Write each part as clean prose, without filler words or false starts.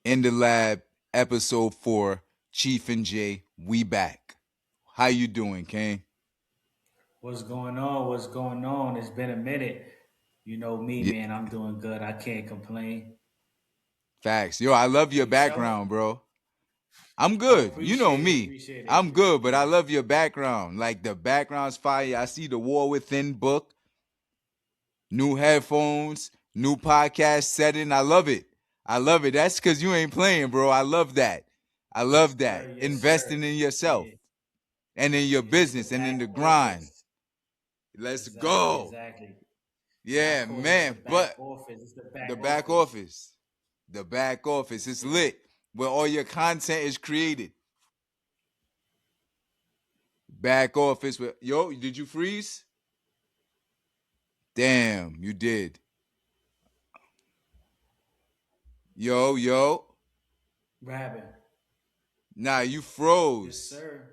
In the Lab, episode 4, Chief and Jay, we back. How you doing, Kane? What's going on? What's going on? It's been a minute. You know me, Yeah, man. I'm doing good. I can't complain. facts. Yo, I love And your yourself? background, bro. I'm Oh, good. You know appreciate it. me. Appreciate it. I'm good, but Appreciate I it. love your background. Like the background's fire. I see the War Within book, new headphones, new podcast setting. I love it. I love it. That's because you ain't playing, bro. I love that. I Yes, love that. sir. Yes, Investing sir. in yourself Yeah. and in your Yeah. The business and in back the grind. office. Let's Exactly. go. Exactly. I Yeah, call this the man. back But office. It's the the back back office. office. The back office. It's Yeah. lit where all your content is created. Back office. Yo, did you freeze? Damn, you did. Yo. Rapping. Nah, you Yes, froze. sir.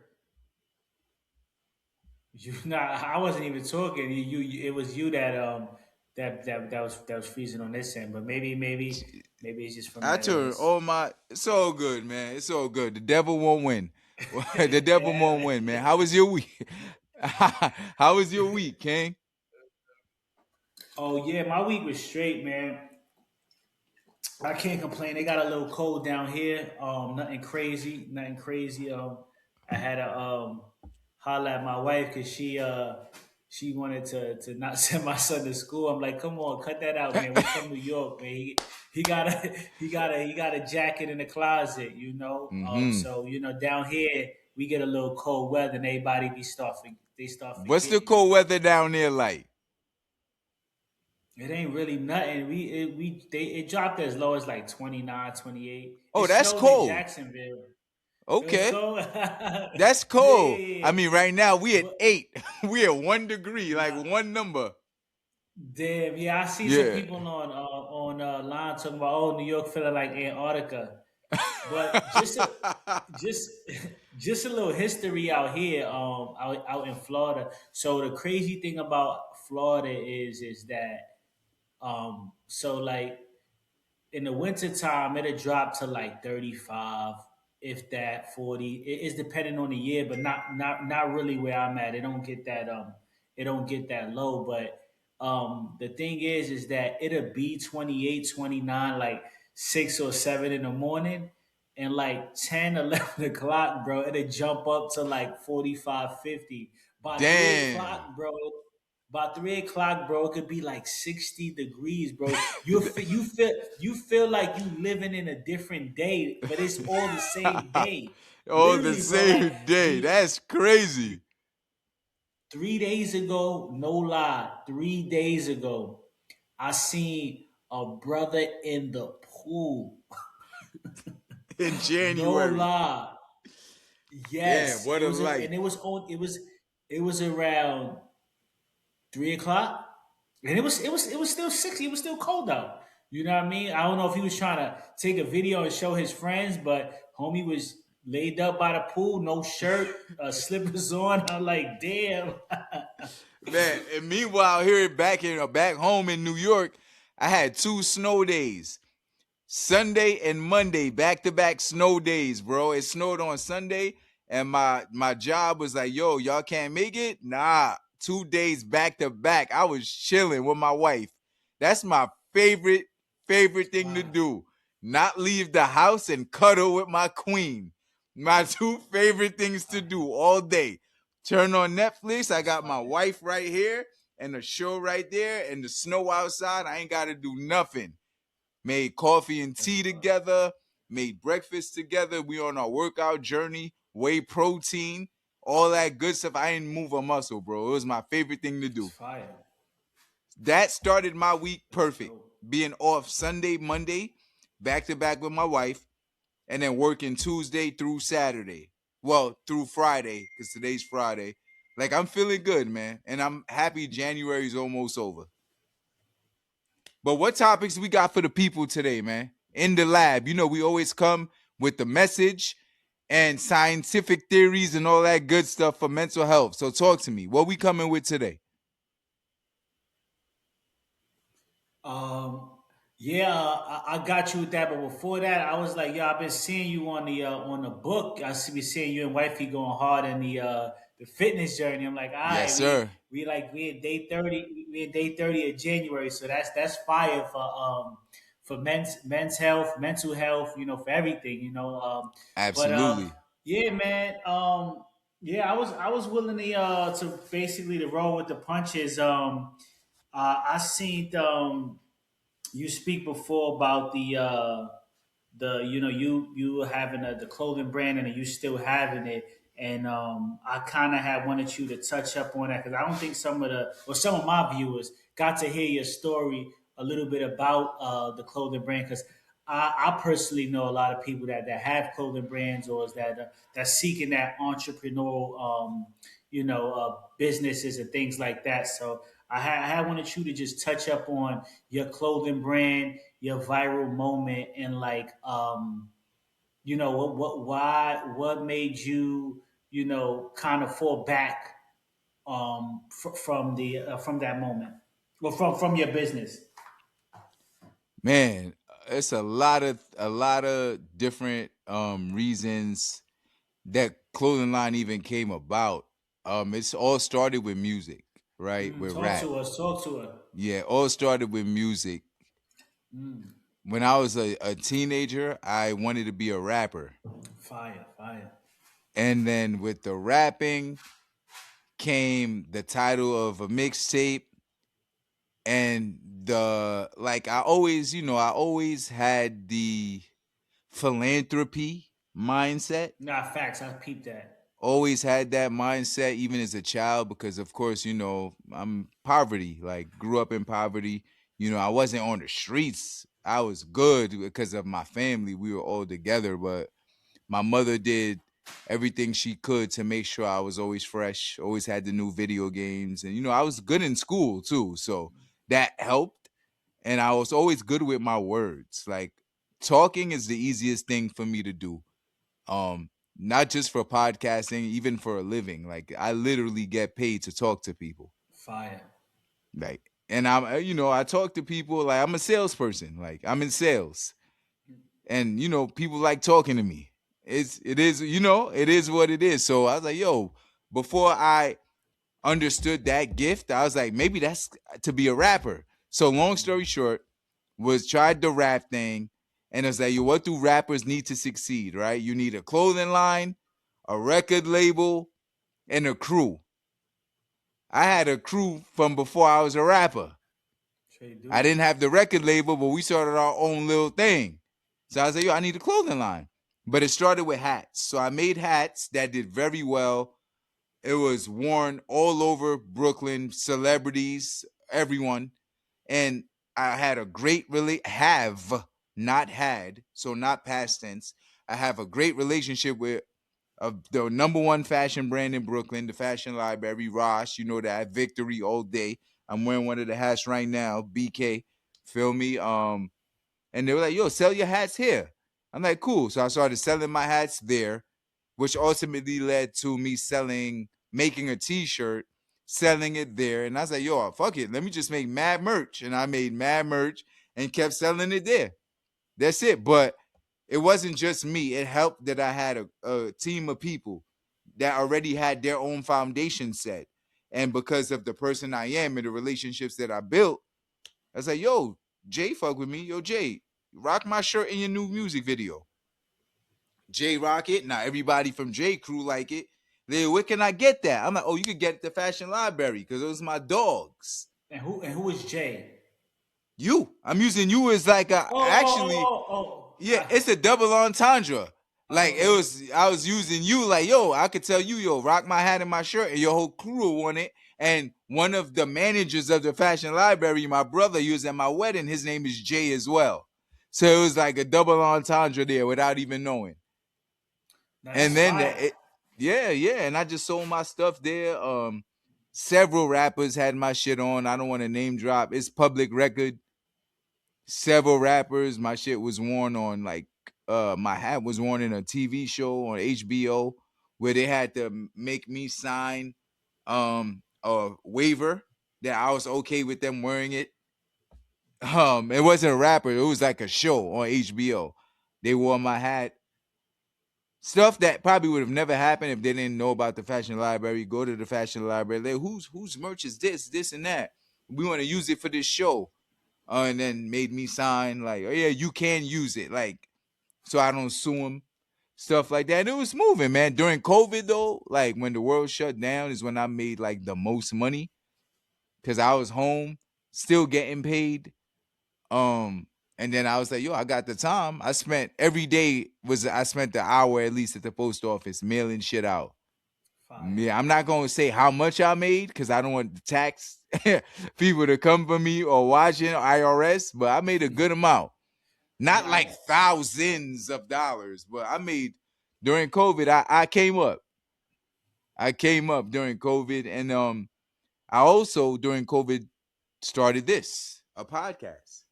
You Nah, I wasn't even talking. It was you that was freezing on this end. But maybe it's just from I my end. turn all my. It's all good, man. It's all good. The devil won't win. The devil won't win, man. How was your week? How was your week, King? Oh yeah, my week was straight, man. I can't complain. They got a little cold down here. Nothing crazy, nothing crazy. I had to holler at my wife because she wanted to not send my son to school. I'm like, come on, cut that out, man. We from New York, man. He got a he got a jacket in the closet, you know. Mm-hmm. So down here we get a little cold weather, and everybody they start What's the forgetting, cold weather down there like? It ain't really nothing. It dropped as low as like 29, 28. It Oh, that's snowed in cold. Jacksonville. It was Okay. cold. That's Yeah, cold. yeah, I yeah. mean, right now we at But 8. We at 1 degree, like nah, one number. damn, yeah, I see some Yeah. people on line talking about New York feeling like Antarctica. But just just a little history out here, out in Florida. So the crazy thing about Florida is that so like in the wintertime, it'll drop to like 35, if that 40. It's depending on the year, but not really where I'm at. It don't get that low. But the thing is that it'll be 28, 29, like 6 or 7 in the morning. And like 10, 11 o'clock, bro, it'll jump up to like 45, 50. By 3 o'clock, Damn. bro, it could be like 60 degrees, bro. You feel like you living in a different day, but it's all the same day. Oh, the Literally, bro. Like same day. That's crazy. 3 days ago, no lie, 3 days ago, I seen a brother in the pool. In No January. lie. Damn, Yes, what a life. it was around 3 o'clock, and it was still 60. It was still cold out. You know what I mean? I don't know if he was trying to take a video and show his friends, but homie was laid up by the pool, no shirt, slippers on. I'm like, damn. Man, and meanwhile, here back home in New York, I had 2 snow days. Sunday and Monday, back to back snow days, bro. It snowed on Sunday, and my job was like, yo, y'all can't make it? Nah. 2 days back to back. I was chilling with my wife. That's my favorite thing to Fire. do. Not leave the house and cuddle with my queen. My two favorite things to Fire. do all day. Turn on Netflix. I That's got my fire. wife right here and the show right there and the snow outside. I ain't got to do nothing. Made coffee and That's tea fire. together, made breakfast together. We on our workout journey, whey protein, all that good stuff. I didn't move a muscle, bro. It was my favorite thing to That's do. fire. That started my week That's perfect. dope. Being off Sunday, Monday, back to back with my wife, and then working Tuesday through Saturday. Well, through Friday, because today's Friday. Like, I'm feeling good, man. And I'm happy January's almost over. But what topics we got for the people today, man? In the lab, we always come with the message and scientific theories and all that good stuff for mental health. So talk to me. What we coming with today? Um, Yeah, I got you with that. But before that, I was like, yo, I've been seeing you on the book. Be seeing you and wifey going hard in the fitness journey. I'm like, all Yes, right, sir. we in day 30, we in day 30 of January, so that's fire for men's health, mental health, for everything, But Absolutely. yeah, man, yeah, I was willing to basically to roll with the punches. I seen you speak before about the you having the clothing brand and you still having it, and I kind of had wanted you to touch up on that because I don't think some of my viewers got to hear your story a little bit about the clothing brand because I personally know a lot of people that have clothing brands or is that's seeking that entrepreneurial businesses and things like that. So I had wanted you to just touch up on your clothing brand, your viral moment, and like what made you kind of fall back from that moment, well from your business. Man, it's a lot of different reasons that clothing line even came about. It's all started with music, right? With Talk rap. to us. Talk to us. Yeah, all started with music. When I was a teenager, I wanted to be a rapper. Fire, fire. And then with the rapping came the title of a mixtape and the like I always had the philanthropy mindset. Nah, facts. I peeped that. Always had that mindset even as a child because of course, I'm poverty, like grew up in poverty. I wasn't on the streets. I was good because of my family. We were all together, but my mother did everything she could to make sure I was always fresh, always had the new video games. And I was good in school too. So that helped. And I was always good with my words. Like talking is the easiest thing for me to do. Not just for podcasting, even for a living. Like I literally get paid to talk to people. Fire. Like and I talk to people like I'm a salesperson. Like I'm in sales. And people like talking to me. It is what it is. So I was like, yo, before I understood that gift, I was like, maybe that's to be a rapper. So long story short, was tried the rap thing, and it's like, yo, what do rappers need to succeed, right? You need a clothing line, a record label, and a crew. I had a crew from before I was a rapper. Trey I do. didn't have the record label, but we started our own little thing. So I was like, yo, I need a clothing line. But it started with hats. So I made hats that did very well. It was worn all over Brooklyn, celebrities, everyone. And I had a great have not had, so not past tense. I have a great relationship with the number one fashion brand in Brooklyn, the Fashion Library, Ross. You know that Victory all day. I'm wearing one of the hats right now, BK. Feel me? And they were like, "Yo, sell your hats here." I'm like, "Cool." So I started selling my hats there, which ultimately led to me making a T-shirt, selling it there. And I was like, "Yo, fuck it, let me just make mad merch." And I made mad merch and kept selling it there. That's it. But it wasn't just me. It helped that I had a team of people that already had their own foundation set. And because of the person I am and the relationships that I built, I was like, yo, Jay fuck with me. Yo, Jay, rock my shirt in your new music video. Jay rock it. Now everybody from J Crew like it. They, where can I get that? I'm like, oh, you could get it at the Fashion Library because those my dogs. And who is Jay? You. I'm using you as like a Oh, oh, actually. oh, oh, oh. Yeah, it's a double entendre. Like it Okay. was, I was using you like, yo, I could tell you, yo, rock my hat and my shirt, and your whole crew will want it. And one of the managers of the Fashion Library, my brother, he was at my wedding. His name is Jay as well. So it was like a double entendre there without even knowing. Now And that's then fire. yeah, yeah, and I just sold my stuff there. Several rappers had my shit on. I don't want to name drop. It's public record. Several rappers. My shit was worn on like my hat was worn in a TV show on HBO where they had to make me sign a waiver that I was okay with them wearing it. It wasn't a rapper. It was like a show on HBO. They wore my hat. Stuff that probably would have never happened if they didn't know about the fashion library. Go to the fashion library. Like, whose merch is this and that? We want to use it for this show. And then made me sign like, oh yeah, you can use it, like, so I don't sue them, stuff like that. And it was moving, man. During COVID though, like when the world shut down, is when I made like the most money because I was home, still getting paid. Um, and then I was like, yo, I got the time. I spent every day was I spent the hour at least at the post office mailing shit out. Fire. Yeah, I'm not gonna say how much I made because I don't want the tax people to come for me or watching IRS, but I made a good amount. Not Nah, like thousands of dollars, but I made during COVID. I came up. I came up during COVID, and I also during COVID started this a podcast.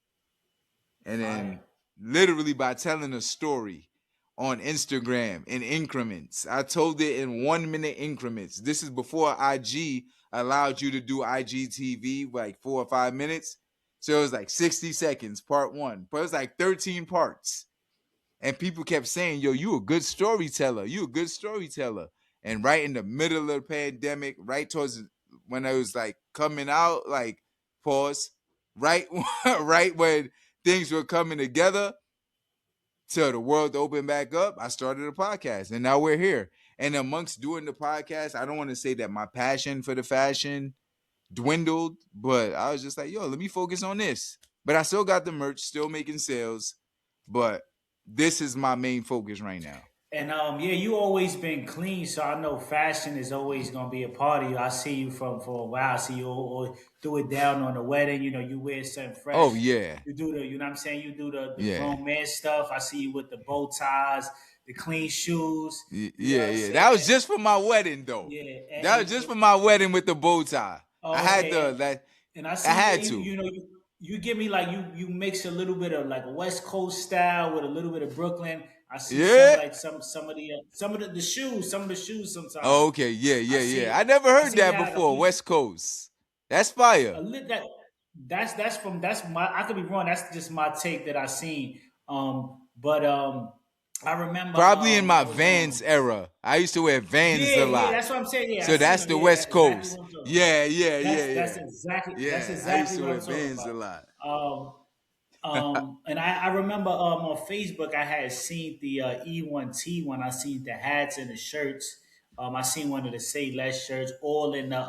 And fire. then literally by telling a story on Instagram in increments. I told it in 1 minute increments. This is before IG allowed you to do IGTV like 4 or 5 minutes. So it was like 60 seconds, part one. But it was like 13 parts. And people kept saying, yo, you a good storyteller. You a good storyteller. And right in the middle of the pandemic, right towards when I was like coming out, like pause, right, right when things were coming together till the world opened back up, I started a podcast. And now we're here. And amongst doing the podcast, I don't want to say that my passion for the fashion dwindled, but I was just like, yo, let me focus on this. But I still got the merch, still making sales, but this is my main focus right now. And yeah, you always been clean, so I know fashion is always gonna be a part of you. I see you from for a while. I see you all do it down on the wedding. You know, you wear something Oh fresh. yeah. You do the, you know what I'm saying. You do the Yeah. grown man stuff. I see you with the bow ties, the clean shoes. You know Yeah, what I'm yeah. That was saying? just for my wedding though. Yeah, That was just for my wedding with the bow tie. I oh, had okay. the that And I I see that had you to. you know you give me like you mix a little bit of like a West Coast style with a little bit of Brooklyn. I see some Yeah. like some of the shoes, some of the shoes sometimes. Oh, okay. Yeah, I yeah, yeah. I see never I heard seen that that a before. few West Coast. That's fire. a lit that that's my I could be wrong. That's just my take that I seen. But I remember Probably in I my was Vans era. I used to wear Vans yeah, a yeah, lot. that's what I'm saying. Yeah, I So seen that's them. the Yeah, West that's exactly Coast. what I'm talking about. Yeah, yeah, yeah, That's yeah. that's Yeah, I exactly used to what wear I'm talking Vans a about. lot. Um, and I remember on Facebook I had seen the E1T1. I seen the hats and the shirts. I seen one of the Say Less shirts, all in the.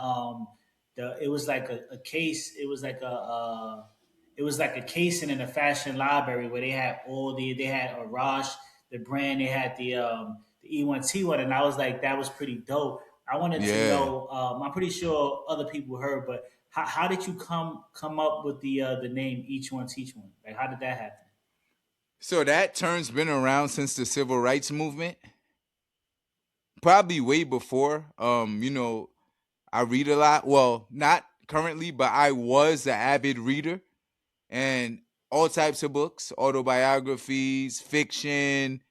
It was like a case. It was like a casing in a fashion library where they had they had Arash, the brand, they had the E1T1, and I was like, that was pretty dope. I wanted to Yeah. know. I'm pretty sure other people heard, but how did you come up with the name Each One Teach One? Like, how did that happen? So that term's been around since the civil rights movement. Probably way before. I read a lot. Well, not currently, but I was an avid reader and all types of books, autobiographies, fiction,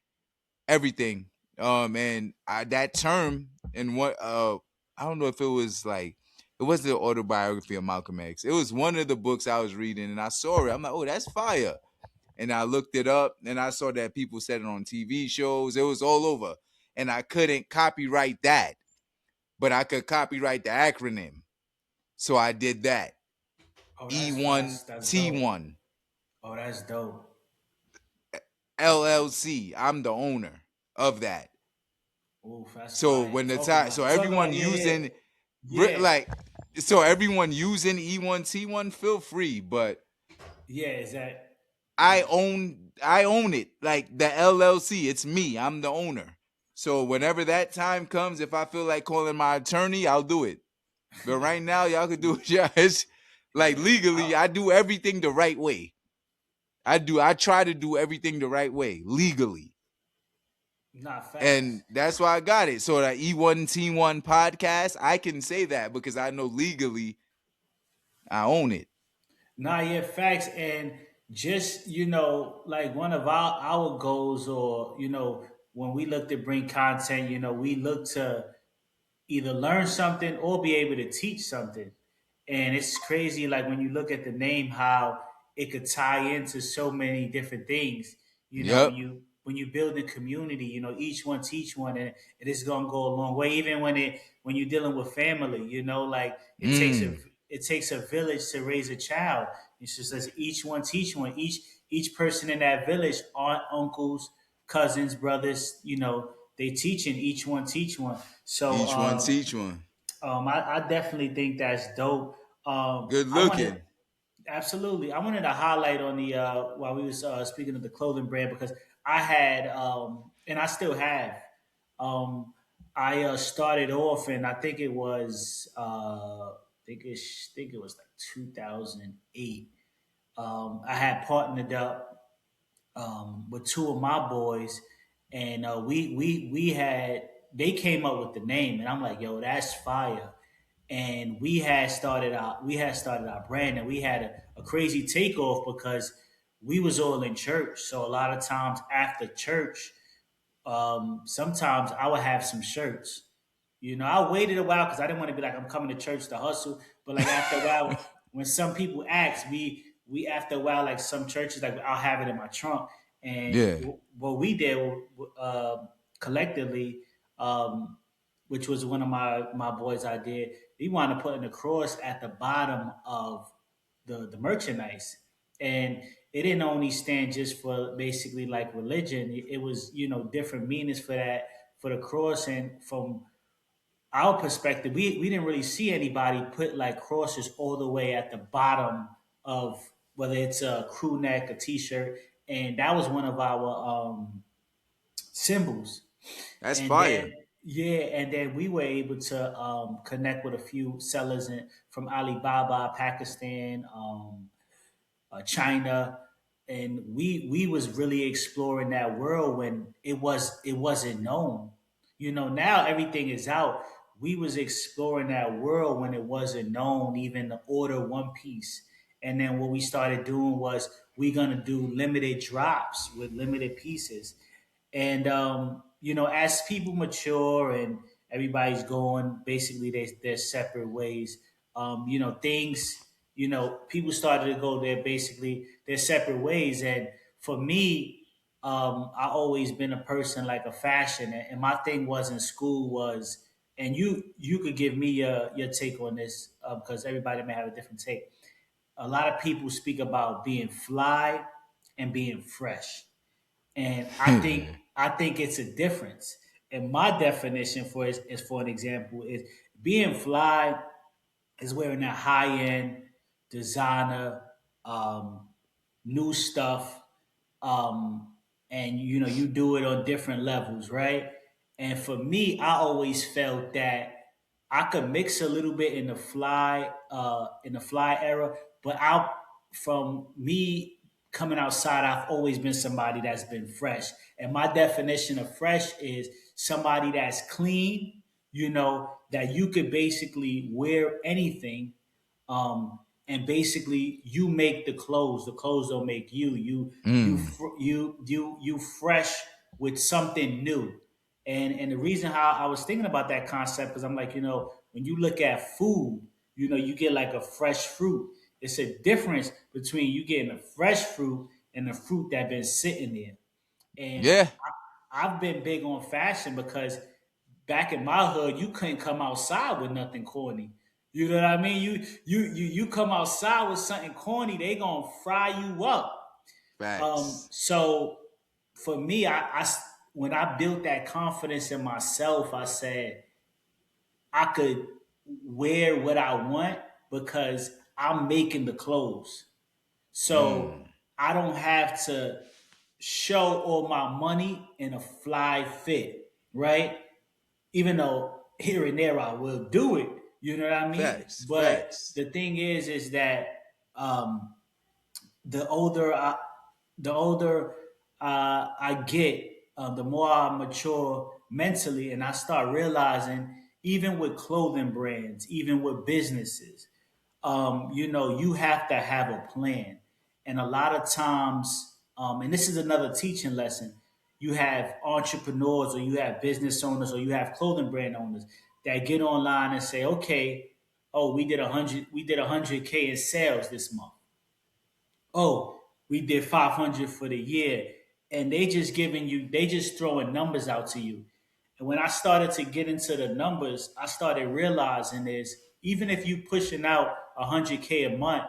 everything. And that term and what I don't know if it was like it was the autobiography of Malcolm X. It was one of the books I was reading, and I saw it. I'm like, oh, that's fire. And I looked it up, and I saw that people said it on TV shows. It was all over, and I couldn't copyright that, but I could copyright the acronym. So I did that. Oh, that's dope. E1T1 Oh, that's dope. LLC. I'm the owner of that. Ooh, that's So fire. when the time, so Talk everyone about yeah, yeah, using yeah, like, so everyone using E1T1, feel free, but yeah. Is that I yeah? own it. Like the LLC, it's me. I'm the owner. So whenever that time comes, if I feel like calling my attorney, I'll do it. But right now, y'all can do it. Yeah, it's like Yeah. legally, I do everything the right way. I try to do everything the right way legally. Not facts. And that's why I got it. So that E1T1 podcast, I can say that because I know legally I own it. Not yet facts, and just like one of our goals, or when we look to bring content, we look to either learn something or be able to teach something. And it's crazy, like when you look at the name, how it could tie into so many different things. You know, Yep. when you build a community, each one teach one, and it is gonna go a long way. Even when you're dealing with family, like Mm. it takes a village to raise a child. It's just as each one teach one. Each person in that village, aunt, uncles, cousins, brothers, they teaching each one teach one. So Each one teach one. I definitely think that's dope. Good I wanted looking. Absolutely. I wanted to highlight on the while we was speaking of the clothing brand because I had and I still have. Um, I started off and I think it was think it was like 2008. I had partnered up with two of my boys, and we had they came up with the name, and I'm like, yo, that's fire. And we had started our brand, and we had a crazy takeoff because we was all in church. So a lot of times after church, sometimes I would have some shirts. I waited a while because I didn't want to be like I'm coming to church to hustle. But like after a while, when some people ask, we after a while, like some churches, like I'll have it in my trunk. And Yeah. what we did uh, collectively, um, which was one of my boys' idea, we wanted to put an cross at the bottom of the merchandise, and it didn't only stand just for basically like religion. It was different meanings for that for the cross, and from our perspective, we didn't really see anybody put like crosses all the way at the bottom of whether it's a crew neck, a t-shirt, and that was one of our symbols. That's And fire. then and then we were able to connect with a few sellers from Alibaba, Pakistan, China, and we was really exploring that world when it wasn't known. Now everything is out. We was exploring that world when it wasn't known, even to order one piece. And then what we started doing was we gonna do limited drops with limited pieces. And as people mature and everybody's going basically their separate ways, things, people started to go their separate ways. And for me, I always been a person like a fashion, and my thing was in school was, and you could give me your take on this because everybody may have a different take. A lot of people speak about being fly and being fresh, and I think it's a difference. And my definition for it is for an example is being fly is wearing that high end designer, um, new stuff, um, and you do it on different levels, right? And for me, I always felt that I could mix a little bit in the fly era, but I from me coming outside, I've always been somebody that's been fresh. And my definition of fresh is somebody that's clean, that you could basically wear anything, um, and basically you make the clothes. The clothes don't make you. Mm. You fresh with something new. And the reason how I was thinking about that concept because I'm like, when you look at food, you get like a fresh fruit. It's a difference between you getting a fresh fruit and a fruit that been sitting there. And Yeah. I've been big on fashion because back in my hood, you couldn't come outside with nothing corny. You know what I mean? You come outside with something corny, they gonna fry you up. Facts. So for me, when I built that confidence in myself, I said I could wear what I want because I'm making the clothes. So Mm. I don't have to show all my money in a fly fit, right? Even though here and there I will do it, you know what I mean? Facts. But Facts. the thing is that um, the older I, the older I get, the more I mature mentally, and I start realizing, even with clothing brands, even with businesses, you have to have a plan. And a lot of times, and this is another teaching lesson, you have entrepreneurs or you have business owners or you have clothing brand owners that get online and say, okay, oh, we did 100K in sales this month. oh, we did 500 for the year, and they just throwing numbers out to you. And when I started to get into the numbers, I started realizing is even if you pushing out 100K a month,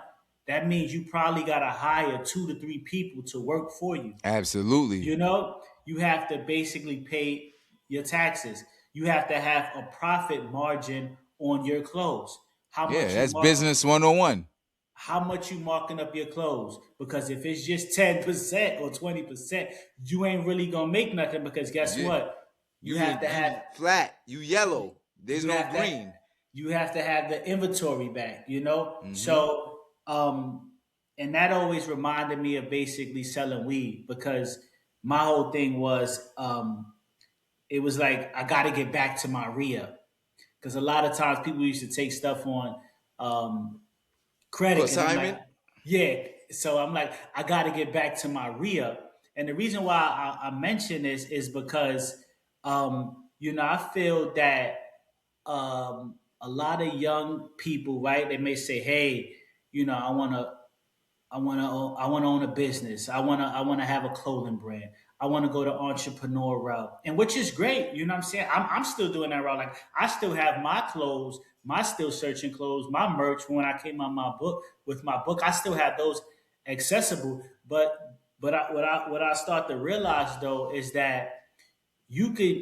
that means you probably got to hire 2 to 3 people to work for you. Absolutely. You know, you have to basically pay your taxes. You have to have a profit margin on your clothes. How Yeah, much you that's mark business 101. how much you marking up your clothes? Because if it's just 10% or 20%, you ain't really gonna make nothing because guess Yeah. what? You You have to have you flat, you yellow. There's you no have to green. you have to have the inventory back, you know? Mm-hmm. So and that always reminded me of basically selling weed because my whole thing was it was like I gotta get back to my RIA. Because a lot of times people used to take stuff on um, credit, and I'm like, Consignment. yeah. So I'm like, I got to get back to my RIA, and the reason why I mention this is because, I feel that a lot of young people, right? They may say, hey, I want to own a business. I want to have a clothing brand. I want to go to entrepreneur route, and which is great. You know what I'm saying? I'm still doing that route. Like I still have my clothes, my still searching clothes, my merch. When I came on my book with my book, I still have those accessible. What I start to realize though is that you could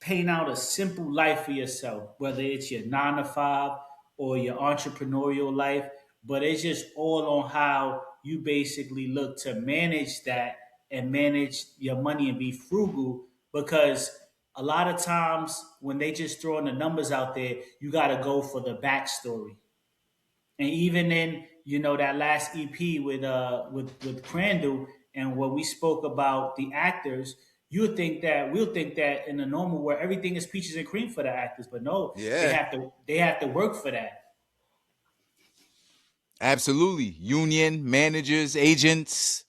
paint out a simple life for yourself, whether it's your 9 to 5 or your entrepreneurial life. But it's just all on how you basically look to manage that and manage your money and be frugal. Because a lot of times when they just throwing the numbers out there, you got to go for the backstory. And even in that last EP with Crandall, and when we spoke about the actors, we'll think that in the normal where everything is peaches and cream for the actors, but no, Yeah, they have to work for that. absolutely. Union managers, agents.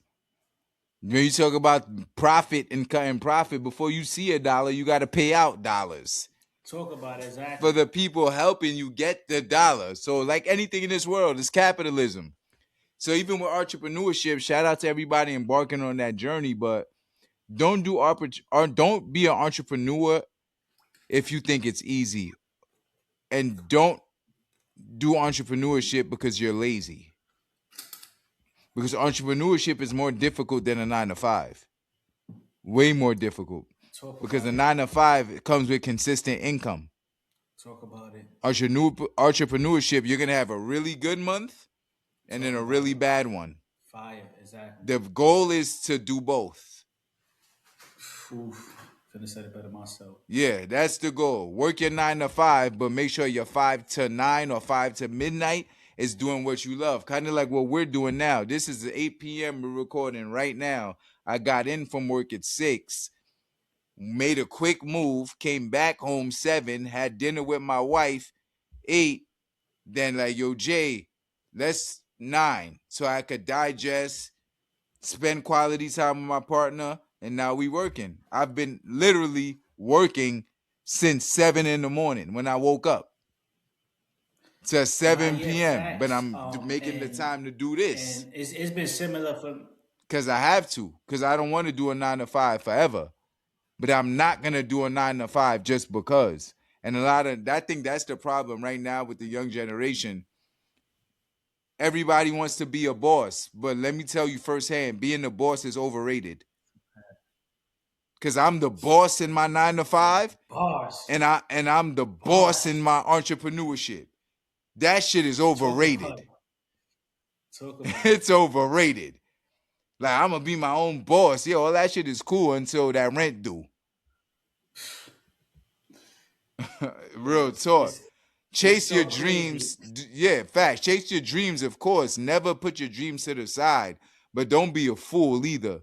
When you talk about profit and cutting profit, before you see a dollar, you got to pay out dollars Talk about it, for exactly. the people helping you get the dollar. So, like anything in this world, it's capitalism. So, even with entrepreneurship, shout out to everybody embarking on that journey. But don't be an entrepreneur if you think it's easy, and don't do entrepreneurship because you're lazy. Because entrepreneurship is more difficult than a 9 to 5, way more difficult. Talk Because the about it. 9 to 5 comes with consistent income. Talk about it. Entrepreneurship, you're gonna have a really good month and then Talk a about really it. bad one. Fire, exactly. The goal is to do both. Oof. Couldn't have said it better myself. Yeah, that's the goal. Work your 9 to 5, but make sure your 5 to 9 or 5 to midnight is doing what you love. Kind of like what we're doing now. This is the 8 p.m. we're recording right now. I got in from work at 6, made a quick move, came back home 7, had dinner with my wife 8, then like, yo, Jay, let's 9. So I could digest, spend quality time with my partner, and now we working. I've been literally working since 7 in the morning when I woke up to Nah, 7 yeah, p.m. But facts. I'm making the time to do this And it's been similar for because I have to, because I don't want to do a 9 to 5 forever. But I'm not gonna do a 9 to 5 just because. And a lot of I think that's the problem right now with the young generation. Everybody wants to be a boss, but let me tell you firsthand, being a boss is overrated. Cause I'm the boss in my 9 to 5, bars. and I'm the boss in Bars. my entrepreneurship. That shit is Talk about overrated. it. Talk about it. It's overrated. Like I'm gonna be my own boss. Yeah, all that shit is cool until that rent due. Yo, Real talk. it's Chase your so crazy. dreams. Yeah, facts. Chase your dreams, of course. Never put your dreams to the side, but don't be a fool either.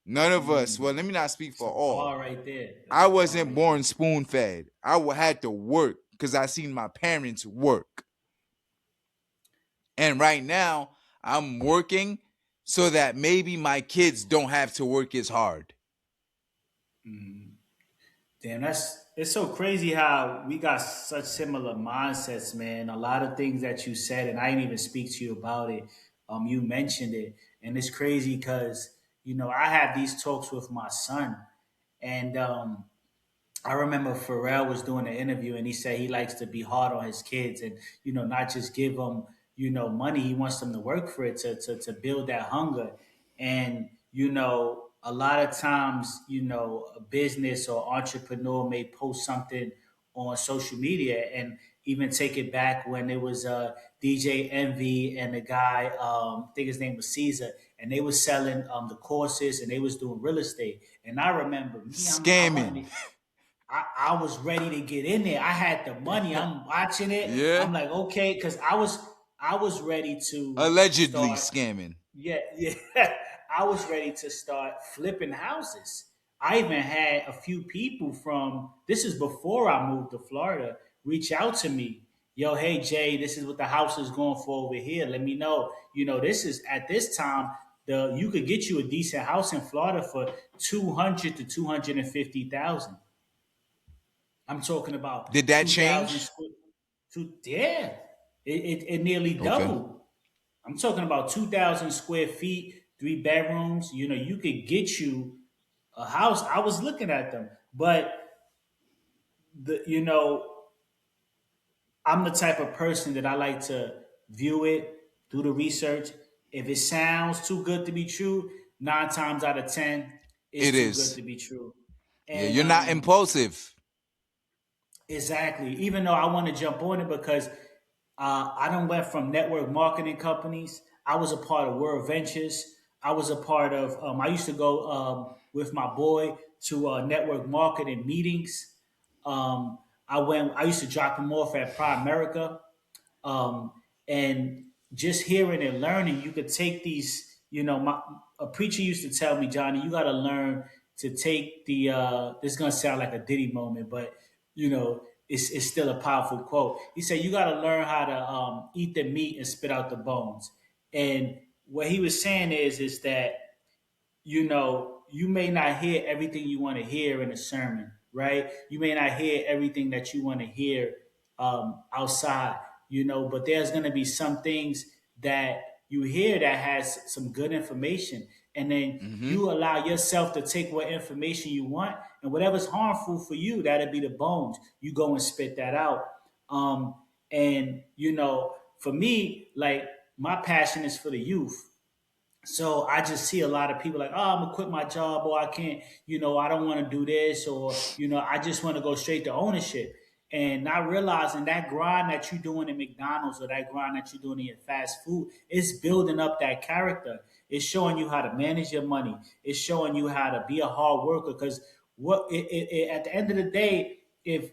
None of us. Well, let me not speak It's for a all. bar right there. That's I a bar wasn't right there. born spoon fed. Had to work because I seen my parents work. And right now, I'm working so that maybe my kids don't have to work as hard. Damn, it's so crazy how we got such similar mindsets, man. A lot of things that you said, and I didn't even speak to you about it. you mentioned it, and it's crazy because I have these talks with my son, and I remember Pharrell was doing an interview and he said he likes to be hard on his kids and, not just give them, money. He wants them to work for it to build that hunger. And, a lot of times, a business or entrepreneur may post something on social media and even take it back when it was DJ Envy and the guy, I think his name was Caesar, and they was selling the courses and they was doing real estate. And I remember me, I Scamming. wanted I was ready to get in there. I had the money. I'm watching it. Yeah. I'm like, okay, because I was ready to Allegedly start. scamming. Yeah, yeah. I was ready to start flipping houses. I even had a few people from this is before I moved to Florida reach out to me. Yo, hey Jay, this is what the house is going for over here. Let me know. This is at this time the you could get you a decent house in Florida for 200 to 250,000. I'm talking about Did that 2,000 change? square. Yeah, it nearly Okay. doubled. I'm talking about 2,000 square feet, 3 bedrooms. You could get you a house. I was looking at them, but the you know I'm the type of person that I like to view it, do the research. If it sounds too good to be true, 9 times out of 10, It it's too good is. to be true. Yeah, And you're not impulsive. exactly. Even though I want to jump on it because I done went from network marketing companies. I was a part of World Ventures. I was a part of. I used to go with my boy to network marketing meetings. Um, I went. I used to drop him off at Primerica. Um, and just hearing and learning, you could take these. A preacher used to tell me, Johnny, you got to learn to take the. This is gonna sound like a Diddy moment, but it's still a powerful quote. He said, "You got to learn how to eat the meat and spit out the bones." And what he was saying is that you may not hear everything you want to hear in a sermon, right? You may not hear everything that you want to hear outside, but there's going to be some things that you hear that has some good information. And then Hmm. you allow yourself to take what information you want, and whatever's harmful for you, that'll be the bones. You go and spit that out. Um, and, for me, like, my passion is for the youth. So I just see a lot of people like, oh, I'm gonna quit my job, or I can't, I don't want to do this, or I just want to go straight to ownership, and not realizing that grind that you're doing in McDonald's or that grind that you're doing in your fast food, it's building up that character. It's showing you how to manage your money. It's showing you how to be a hard worker. Because at the end of the day, if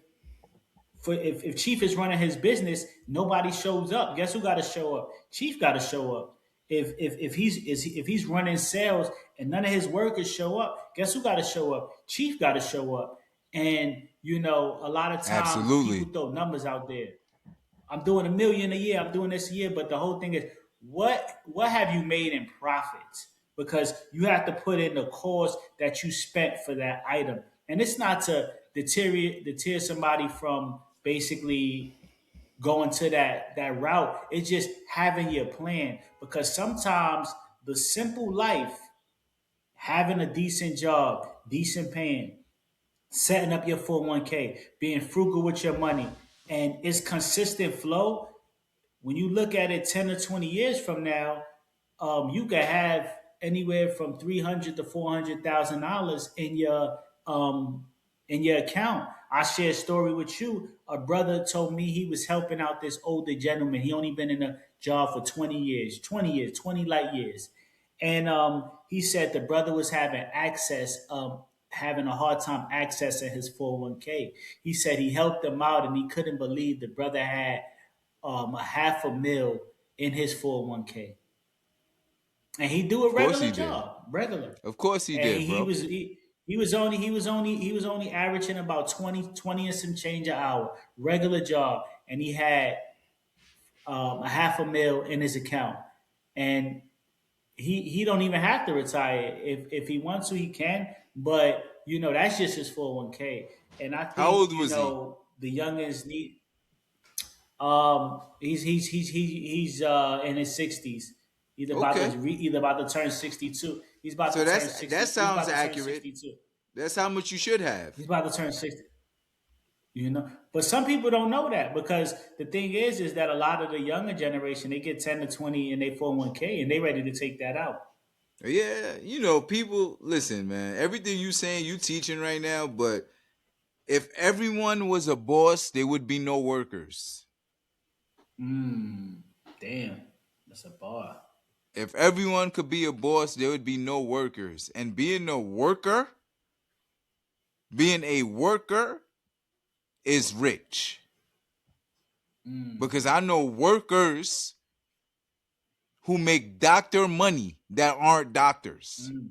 Chief is running his business, nobody shows up. Guess who got to show up? Chief got to show up. If he's running sales and none of his workers show up, guess who got to show up? Chief got to show up. And a lot of times people Absolutely. throw numbers out there. I'm doing 1 million a year. I'm doing this a year. But the whole thing is, what have you made in profits? Because you have to put in the cost that you spent for that item, and it's not to deter somebody from basically going to that route. It's just having your plan. Because sometimes the simple life, having a decent job, decent paying, setting up your 401k, being frugal with your money, and it's consistent flow. When you look at it 10 or 20 years from now, you could have anywhere from 300 to $400,000 in your account. I share a story with you. A brother told me he was helping out this older gentleman. He only been in a job for 20 years, 20 years, 20 light years. And he said the brother was having a hard time accessing his 401k. He said he helped him out and he couldn't believe the brother had a half a mil in his 401k, and he do Of a course regular he did. job, regular. Of course he And did, bro. he was only averaging about 20 and some change an hour, regular job, and he had a half a mil in his account, and he don't even have to retire. If he wants to, he can, but that's just his 401k. And I How think old was he? the youngins he's in his 60s. Okay. Either about to turn 62. He's about So to turn that 60. He's sounds about to turn accurate. 62. That's how much you should have. He's about to turn 60. But some people don't know that because the thing is that a lot of the younger generation they get 10 to 20 in their 401k and they ready to take that out. Yeah, people listen, man. Everything you saying, you teaching right now, but if everyone was a boss, there would be no workers. Mm, damn, that's a bar. If everyone could be a boss, there would be no workers. And being a worker is rich. Mm, Because I know workers who make doctor money that aren't doctors. mm,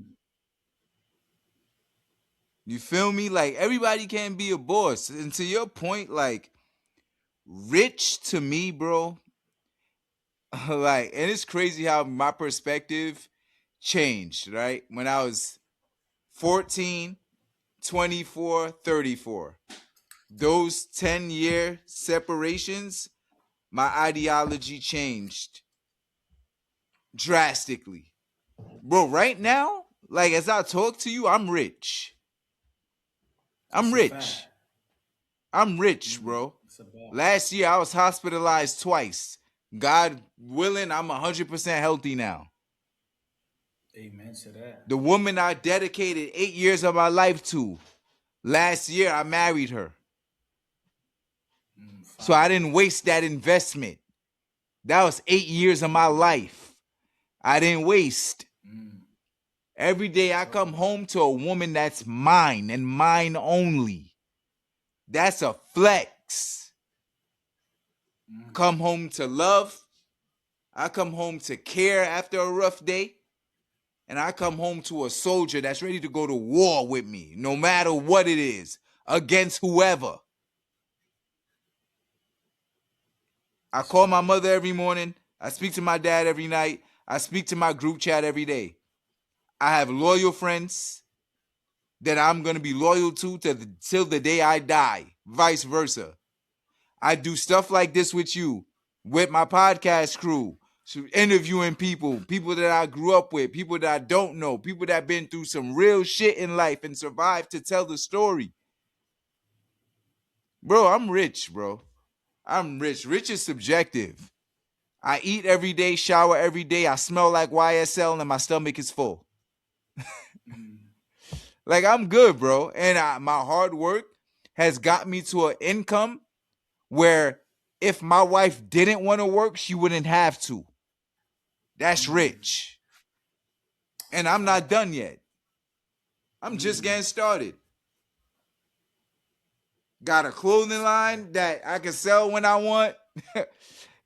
You feel me? Like everybody can be a boss. And to your point, like rich to me, bro, like, and it's crazy how my perspective changed, right? When I was 14, 24, 34. Those 10-year separations, my ideology changed drastically. Bro, right now, like as I talk to you, I'm rich. I'm that's a fact. rich. I'm rich, bro. That's a bar. Last year I was hospitalized twice. God willing, I'm 100% healthy now. Amen to that. The woman I dedicated 8 years of my life to, last year I married her. So I Fire. didn't waste that investment. That was 8 years of my life. I didn't waste. Mm, Every day I talk come about home to a woman that's mine and mine only. That's a flex. it. Mm, Come home to love. I come home to care after a rough day. And I come home to a soldier that's ready to go to war with me, no matter what it is, against whoever. I that's call my fire. mother every morning. I speak to my dad every night. I speak to my group chat every day. I have loyal friends that I'm going to be loyal to till the day I die, vice versa. I do stuff like this with you, with my podcast crew, so interviewing people that I grew up with, people that I don't know, people that been through some real shit in life and survived to tell the story. Bro, I'm rich, bro. I'm rich. Rich is subjective. I eat every day, shower every day. I smell like YSL and my stomach is full. Mm, Like I'm good, bro. And my hard work has got me to an income where if my wife didn't want to work, she wouldn't have to. That's mm, rich. that's And a I'm not fact. done yet. I'm just Mm, getting started. Got a clothing that's a fact. line that I can sell when I want.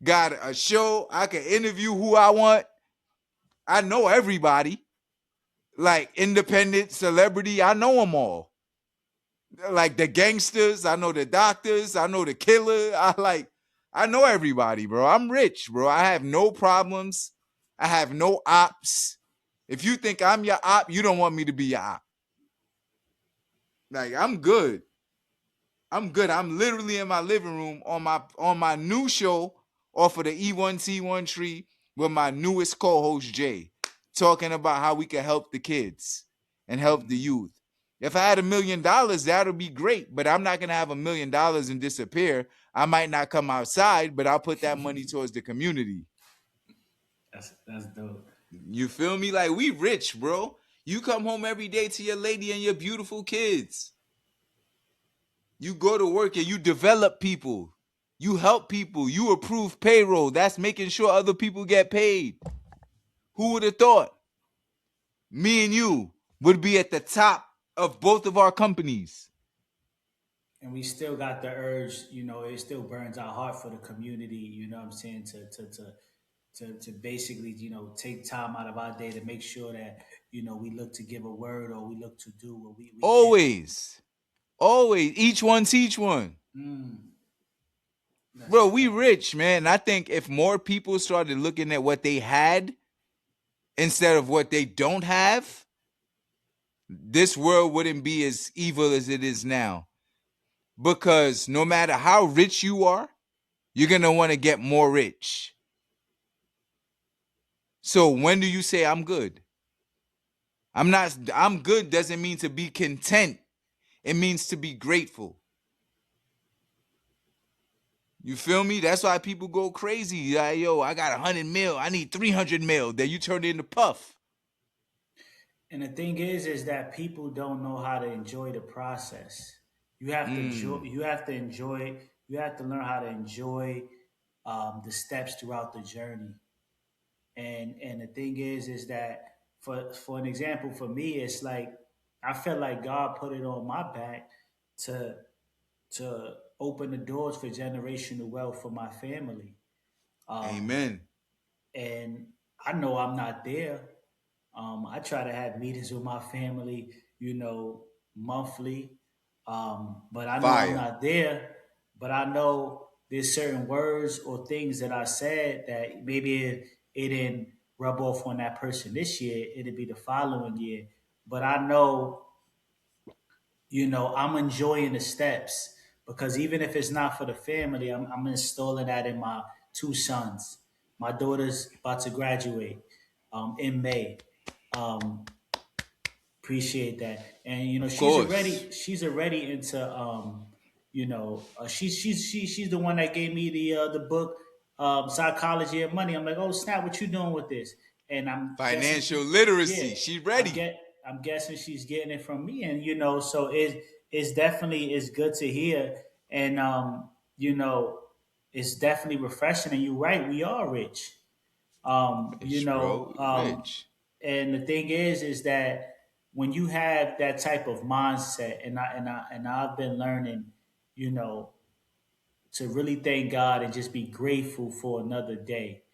Got a show. I can interview who I want. I know everybody. Like independent celebrity, I know them all. Like the gangsters, I know the doctors, I know the killer. I know everybody, bro. I'm rich, bro. I have no problems. I have no ops. If you think I'm your op, you don't want me to be your op. Like I'm good. I'm good. I'm literally in my living room on my new show off of the E1T1 tree with my newest co-host Jay, talking about how we can help the kids and help the Mm. youth. If I had $1 million, that'll be great, but I'm not gonna have $1 million and disappear. I might not come outside, but I'll put that money towards the community. That's dope. You feel me? Like we rich, bro. You come home every day to your lady and your beautiful kids. You go to work and you develop people. You help people. You approve payroll. That's making sure other people get paid. Who would have thought me and you would be at the top of both of our companies? And we still got the urge, it still burns our heart for the community, you know what I'm saying, to basically, take time out of our day to make sure that, we look to give a word or we look to do what we can. Always. Always. Each one teach one. Mm, that's a Bro, we fact. rich, man. I think if more people started looking at what they had instead of what they don't have, this world wouldn't be as evil as it is now. Because no matter how rich you are, you're going to want to get more rich. So when do you say I'm good? I'm not. I'm good doesn't mean to be content. It means to be grateful. You feel me? That's why people go crazy. Like, yo, I got 100 mil. I need 300 mil. Then you turn it into puff. And the thing is that people don't know how to enjoy the process. You have to Mm. you have to enjoy. You have to learn how to enjoy the steps throughout the journey. And the thing is that for an example, for me, it's like I felt like God put it on my back to to open the doors for generational wealth for my family. Um, Amen. and I know I'm not there. I try to have meetings with my family, monthly. But I know I'm Fire. not there. But I know there's certain words or things that I said that maybe it didn't rub off on that person this year. It'll be the following year. But I know, I'm enjoying the steps because even if it's not for the family, I'm installing that in my two sons. My daughter's about to graduate in May. Um, Appreciate that. And Of she's course. already into she's the one that gave me the book Psychology of Money. I'm like, oh snap, what you doing with this? And I'm guessing Financial yeah, literacy. She I'm ready. get I'm guessing she's getting it from me, and so it's definitely is good to hear, and you know, it's definitely refreshing. And you're right, we are rich. Um, you Rich, know, bro. um, Rich. and the thing is that when you have that type of mindset, and I've been learning, you know, to really thank God and just be grateful for another day,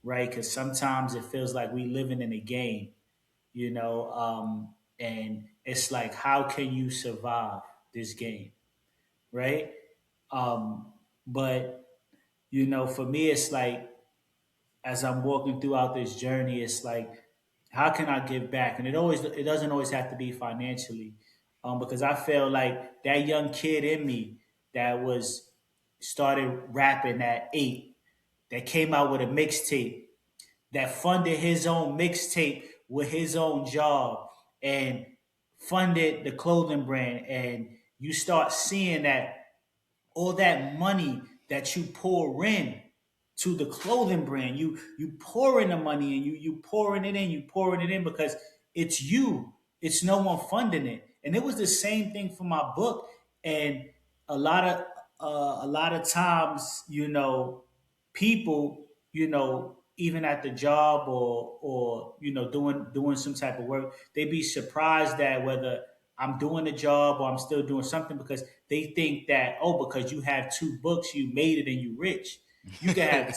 right? Because sometimes it feels like we living in a game, and it's like, how can you survive this game, right? Um, but for me, it's like as I'm walking throughout this journey, it's like, how can I give back? And it doesn't always have to be financially, because I feel like that young kid in me that was started rapping at 8, that came out with a mixtape, that funded his own mixtape with his own job, and funded the clothing brand, and you start seeing that all that money that you pour in to the clothing brand, you pour in the money, and you pouring it in, because it's you, it's no one funding it. And it was the same thing for my book. And a lot of a lot of times, people, even at the job, or doing some type of work, they be surprised that whether I'm doing a job or I'm still doing something, because they think that, oh, because you have 2 books, you made it and you rich. You can have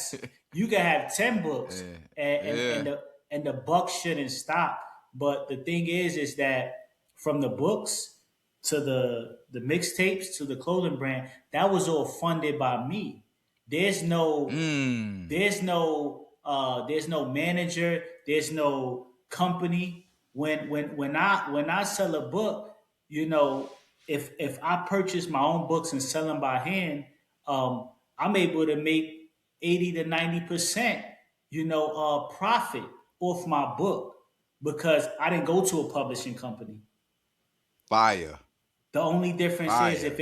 you can have 10 books, Yeah. and Yeah. the buck shouldn't stop. But the thing is that from the books to the mixtapes to the clothing brand, that was all funded by me. There's no Mm. there's no manager, there's no company. When I sell a book, if I purchase my own books and sell them by hand, I'm able to make 80 to 90% profit off my book, because I didn't go to a publishing company. Fire. The only difference is Fire.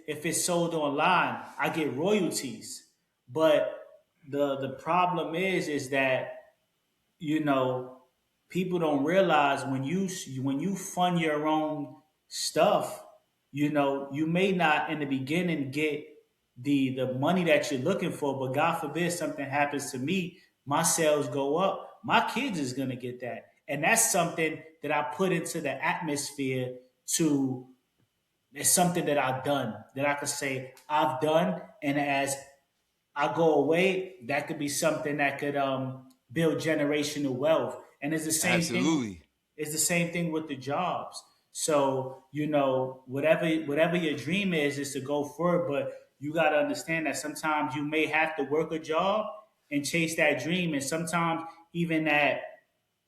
if it's sold online, I get royalties. But the problem is that you know people don't realize, when you fund your own stuff, you may not in the beginning get the money that you're looking for, but God forbid something happens to me, my sales go up, my kids is going to get that. And that's something that I put into the atmosphere. To It's something that I've done, that I could say I've done, and as I go away, that could be something that could build generational wealth. And it's the same thing. Absolutely. It's the same thing with the jobs. So whatever your dream is to go forward, but you got to understand that sometimes you may have to work a job and chase that dream, and sometimes even that,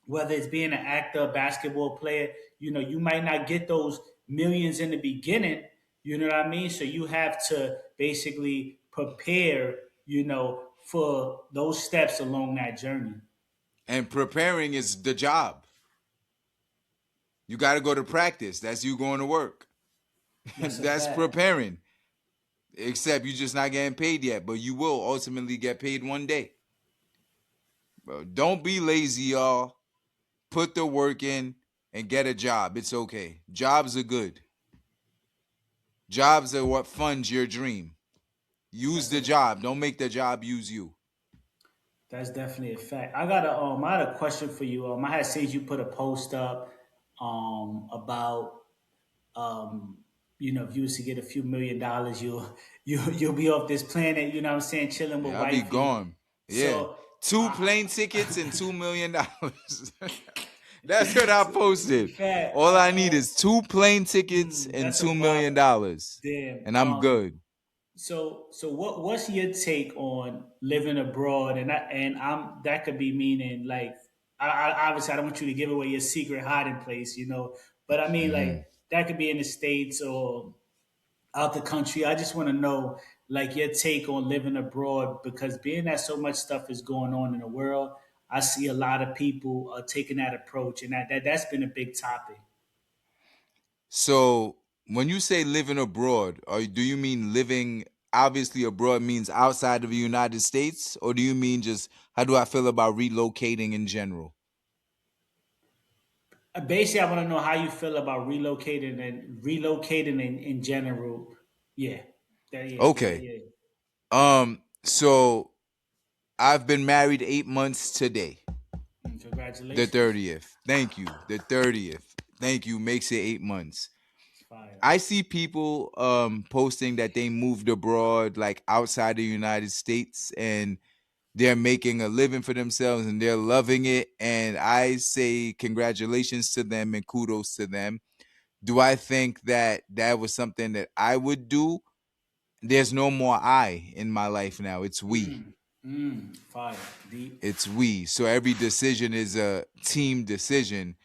whether it's being an actor, basketball player, you might not get those millions in the beginning. You know what I mean? So you have to basically prepare, for those steps along that journey. And preparing is the job. You got to go to practice. That's you going to work. That's a That's fact. preparing. Except you're just not getting paid yet, but you will ultimately get paid one day. Bro, don't be lazy, y'all. Put the work in and get a job. It's okay. Jobs are good. Jobs are what funds your dream. Use That's the a job. Don't make the job use you. that's definitely a fact. I had a question for you. I had seen you put a post up about um if you was to get a few $1 million, you'll be off this planet, you know what I'm saying, chilling with Yeah, I'll be wifey. gone. Yeah. So Two I, plane tickets and $2 million. That's what I so, posted. fat All I need is two plane tickets and that's a $2 million. damn. And I'm good. So what's your take on living abroad? And I'm that could be meaning like obviously I don't want you to give away your secret hiding place, but I mean like Hmm. that could be in the States or out the country. I just want to know like your take on living abroad because being that so much stuff is going on in the world, I see a lot of people taking that approach, and that's been a big topic. So when you say living abroad, or do you mean living obviously abroad means outside of the United States, or do you mean just how do I feel about relocating in general? Basically, I want to know how you feel about relocating in general. Yeah, Okay. yeah. So I've been married 8 months today. The Congratulations. 30th. Thank you. The 30th. Thank you. Makes it 8 months. It's fire. I see people posting that they moved abroad, like outside the United States, and they're making a living for themselves and they're loving it. And I say congratulations to them and kudos to them. Do I think that that was something that I would do? There's no more I in my life now. It's we. Fire. Deep. It's we. So every decision is a team decision.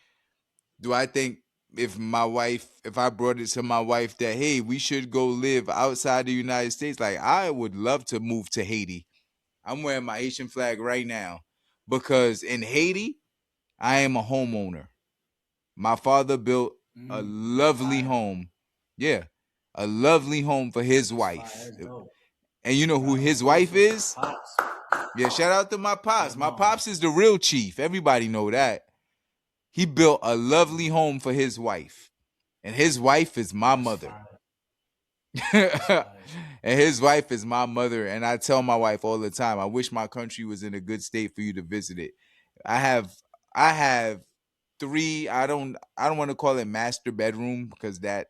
Do I think if I brought it to my wife that, hey, we should go live outside the United States, like I would love to move to Haiti. I'm wearing my Haitian flag right now because in Haiti, I am a homeowner. My father built a lovely Fire. home. Yeah, a lovely home for his That's fire. wife. That's dope. And you know who Round of his applause wife for is? Pops. Yeah, shout out to my pops. Big My mom. pops is the real chief. Everybody know that. He built a lovely home for his wife. And his wife is my That's mother. fire. That's And fire. his wife is my mother. And I tell my wife all the time, I wish my country was in a good state for you to visit it. I have I have three, I don't want to call it master bedroom because that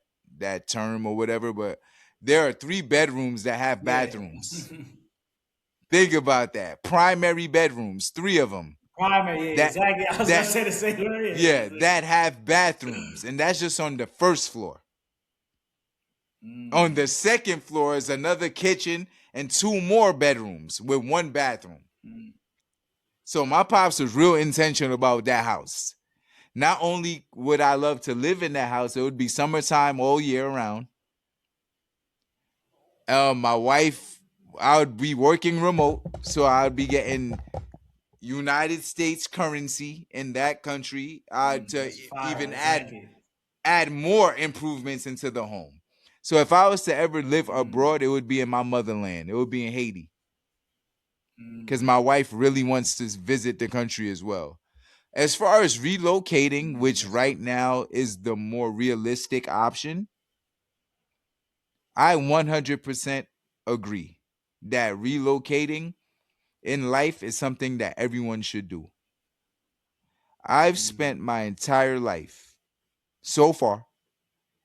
term or whatever, but there are three bedrooms that have Yeah. bathrooms. Think about that. Primary bedrooms, three of them. Primary. Yeah. That Exactly. I was gonna that say the same word. yeah, Yeah. that have bathrooms. And that's just on the first floor. On the Mm, second floor is another kitchen and two more bedrooms with one bathroom. mm, So my pops was real intentional about that house. Not only would I love to live in that house, it would be summertime all year round. My wife, I would be working remote, so I'd be getting United States currency in that country to that's fire. even Exactly. add more improvements into the home. So if I was to ever live abroad, it would be in my motherland. It would be in Haiti because my wife really wants to visit the country as well. As far as relocating, which That's right now is the more realistic option, I 100% agree that relocating in life is something that everyone should do. I've spent my entire life so far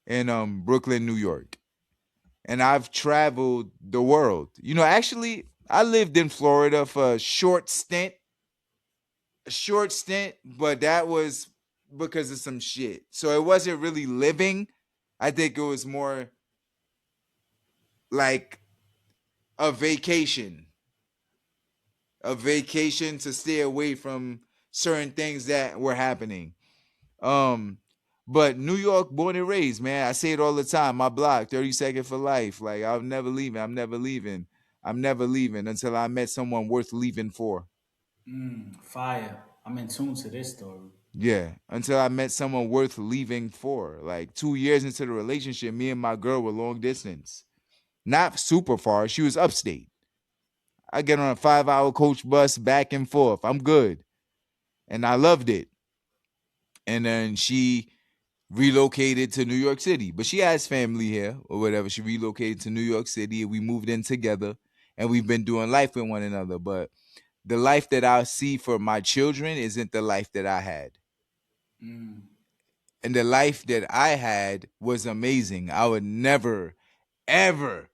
in Brooklyn, New York, and I've traveled the world. Actually, I lived in Florida for a short stint, but that was because of some shit. So it wasn't really living. I think it was more like a vacation, a vacation to stay away from certain things that were happening. Um, but New York, born and raised, man. I say it all the time. My block, 30 second for life. Like I'm never leaving. I'm never leaving. I'm never leaving until I met someone worth leaving for. fire. I'm in tune to this story. Yeah, until I met someone worth leaving for. Like 2 years into the relationship, me and my girl were long distance. Not super far. She was upstate. I get on a 5 hour coach bus back and forth. I'm good. And I loved it. And then she relocated to New York City. But she has family here or whatever. She relocated to New York City and we moved in together and we've been doing life with one another. But the life that I see for my children isn't the life that I had. Mm, And the life that I had was amazing. I would never, ever,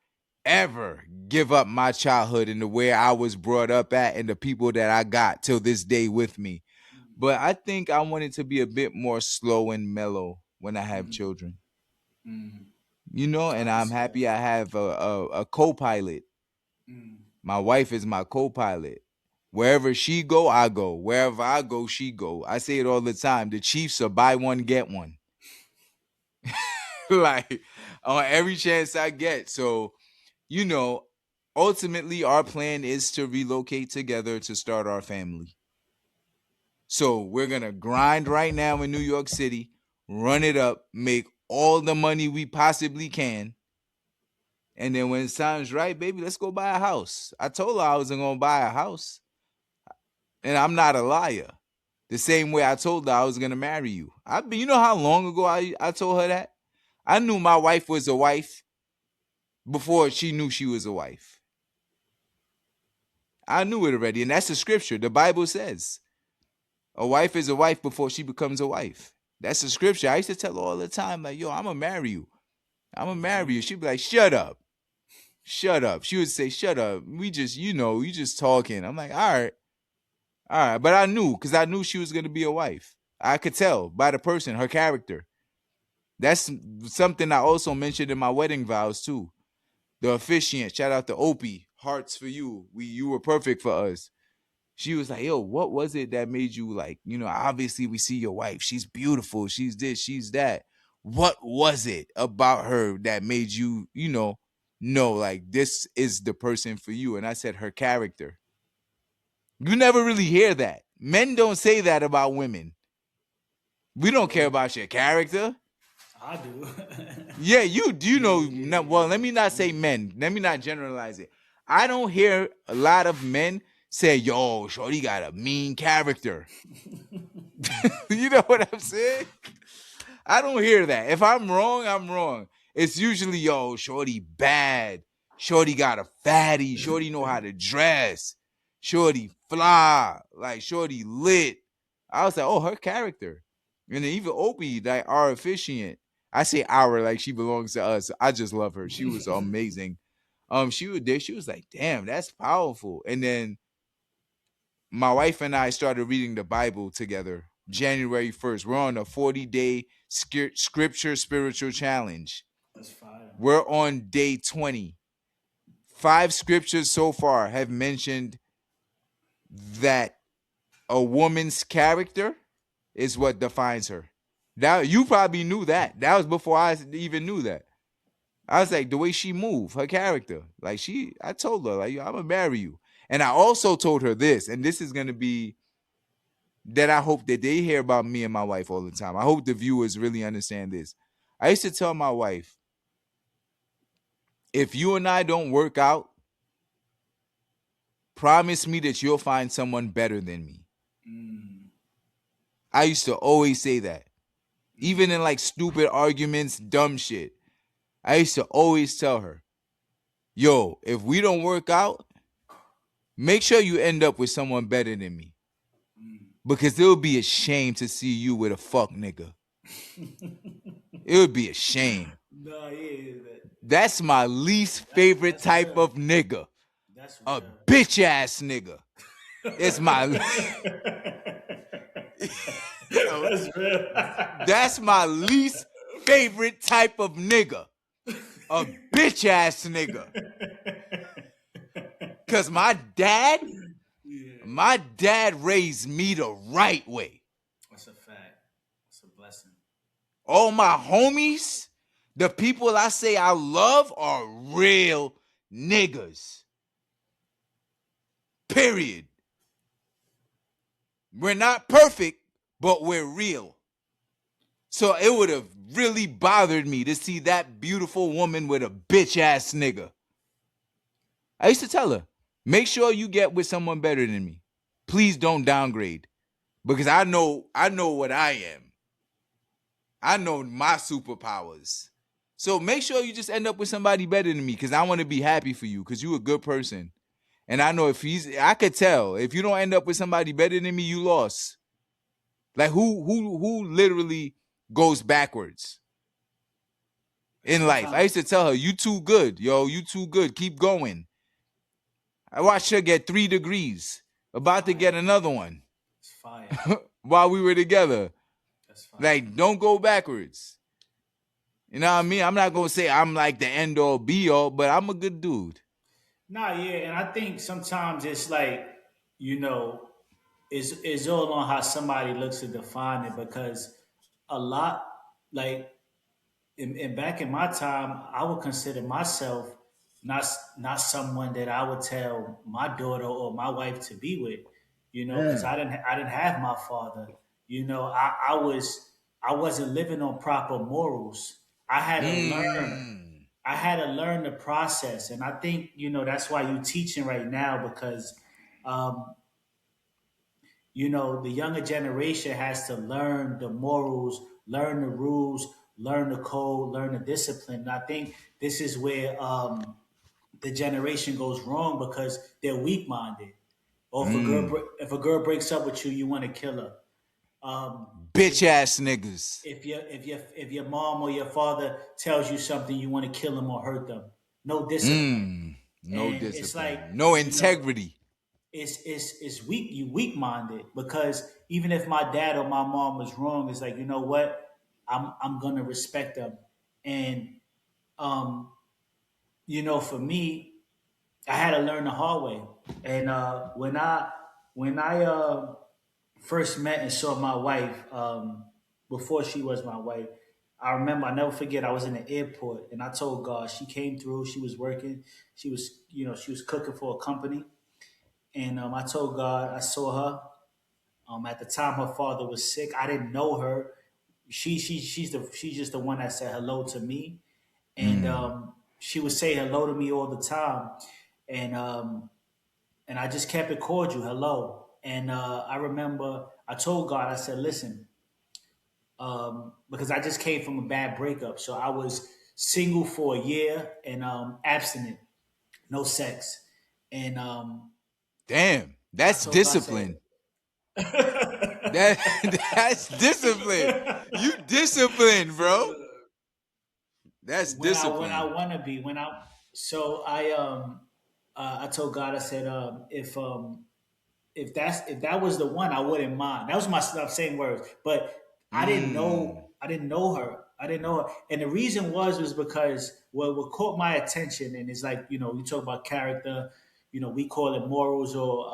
ever give up my childhood and the way I was brought up at and the people that I got till this day with me. But I think I wanted to be a bit more slow and mellow when I have mm, children. mm. And I can I'm see that. happy I have a co-pilot. Mm. My wife is my co-pilot. Wherever she go, I go. Wherever I go, she go. I say it all the time. The Chiefs are buy one get one. Like on every chance I get. So, you know, ultimately our plan is to relocate together to start our family. So we're gonna grind right now in New York City, run it up, make all the money we possibly can. And then when it sounds right, baby, let's go buy a house. I told her I wasn't gonna buy a house. And I'm not a liar. The same way I told her I was gonna marry you. You know how long ago I told her that? I knew my wife was a wife before she knew she was a wife. I knew it already, and that's the scripture. The Bible says a wife is a wife before she becomes a wife. That's the scripture. I used to tell her all the time, like, yo, I'm gonna marry you. I'm gonna marry you. She'd be like, shut up. Shut up. She would say, shut up. We just, you just talking. I'm like, all right. All right. But I knew, because I knew she was gonna be a wife. I could tell by the person, her character. That's something I also mentioned in my wedding vows too. The officiant, shout out to Opie, hearts for you. You were perfect for us. She was like, yo, what was it that made you like, obviously we see your wife. She's beautiful. She's this, she's that. What was it about her that made you, know, like this is the person for you? And I said, her character. You never really hear that. Men don't say that about women. We don't care Well, about your character. I do. Yeah, you do Yeah, know. yeah, Well, yeah, let me not say yeah. men. Let me not generalize it. I don't hear a lot of men say, "Yo, Shorty got a mean character." You know what I'm saying? I don't hear that. If I'm wrong, I'm wrong. It's usually, yo, Shorty bad. Shorty got a fatty. Shorty know how to dress. Shorty fly. Like Shorty lit. I was like, oh, her character. And then even Opie, like our officiant. I say our like she belongs to us. I just love her. She was amazing. She was there. She was like, damn, that's powerful. And then my wife and I started reading the Bible together January 1st. We're on a 40-day scripture spiritual challenge. That's fire. We're on day 20. 5 scriptures so far have mentioned that a woman's character is what defines her. Now, you probably knew that. That was before I even knew that. I was like, the way she moved, her character. Like I told her, like, I'm gonna marry you. And I also told her this, and this is gonna be that I hope that they hear about me and my wife all the time. I hope the viewers really understand this. I used to tell my wife, if you and I don't work out, promise me that you'll find someone better than me. Mm, I used to always say that. Even in like stupid arguments, dumb shit. I used to always tell her, yo, if we don't work out, make sure you end up with someone better than me. Because it would be a shame to see you with a fuck nigga. It would be a shame. no, yeah, That's my least favorite that's type real. of nigga. That's A real. bitch ass nigga. It's my yo, That's real. that's my least favorite type of nigga. A bitch ass nigga. Cause Yeah, my dad raised me the right way. that's a fact. That's a blessing. All my homies, the people I say I love are real niggas. Period. We're not perfect, but we're real. So it would have really bothered me to see that beautiful woman with a bitch ass nigga. I used to tell her, make sure you get with someone better than me. Please don't downgrade. Because I know what I am. I know my superpowers. So make sure you just end up with somebody better than me because I want to be happy for you because you're a good person. And I know I could tell if you don't end up with somebody better than me, you lost. Like who literally goes backwards in life? I Sometimes used to tell her, you too good, yo, you too good. Keep going. I watched her get 3 degrees, about to get fire. another one It's fire. while we were together. That's fire. Like, don't go backwards. You know what I That's mean? fire. I'm not gonna say I'm like the end all be all, but I'm a good dude. Nah, yeah, and I think sometimes it's like, you know, it's all on how somebody looks to define it because a lot like in back in my time, I would consider myself not not someone that I would tell my daughter or my wife to be with, you know, because I didn't have my father. You know, I wasn't living on proper morals. I had to learn. Mm. I had to learn the process, and I think that's why you're teaching right now because um, the younger generation has to learn the morals, learn the rules, learn the code, learn the discipline. And I think this is where the generation goes wrong because they're weak minded. Or Mm. if a girl breaks up with you, you want to kill her. Um, Bitch if ass niggas. if your mom or your father tells you something, you want to kill them or hurt them. No discipline, Mm. No and it's like discipline. No you know integrity. it's weak. You weak minded because even if my dad or my mom was wrong, it's like what, I'm gonna respect them, and um, for me, I had to learn the hard way. And when I first met and saw my wife, before she was my wife, I remember, I never forget, I was in the airport and I told God, she came through, she was working, she was cooking for a company. And I told God, I saw her. At the time, her father was sick. I didn't know her. She's just the one that said hello to me, and Mm. she would say hello to me all the time, and and I just kept it cordial, hello. And I remember I told God, I said, listen, because I just came from a bad breakup, so I was single for a year and abstinent, no sex, and Damn. I That's told God, I said. discipline. That that's discipline. You disciplined, bro. So That's when I discipline. want to be when I so I told God, I said, if that was the one, I wouldn't mind. That was my same words, but Mm. I didn't know her. I didn't know her, and the reason was because what caught my attention, and it's like you talk about character, we call it morals or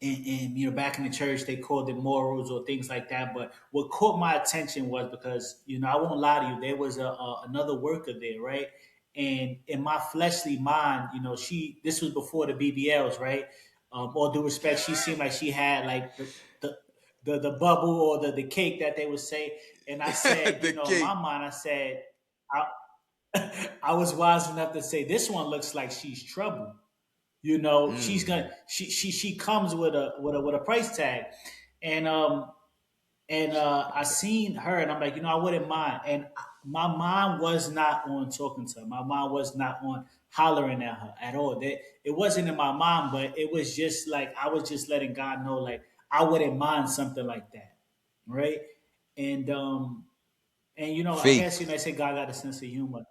and back in the church they called it morals or things like that. But what caught my attention was because I won't lie to you, there was another worker there, right? And in my fleshly mind, she this was before the BBLs, right? All due respect, she seemed like she had like the bubble or the cake that they would say. And I said, The in my cake. mind, I said, I, I was wise enough to say this one looks like she's trouble. She's gonna Mm. she comes with a price tag, and I seen her, and I'm like, I wouldn't mind. And my mind was not on talking to her. My mind was not on hollering at her at all. It wasn't in my mind, but it was just like I was just letting God know, like I wouldn't mind something like that, right? And I guess Faith. they say God got a sense of humor.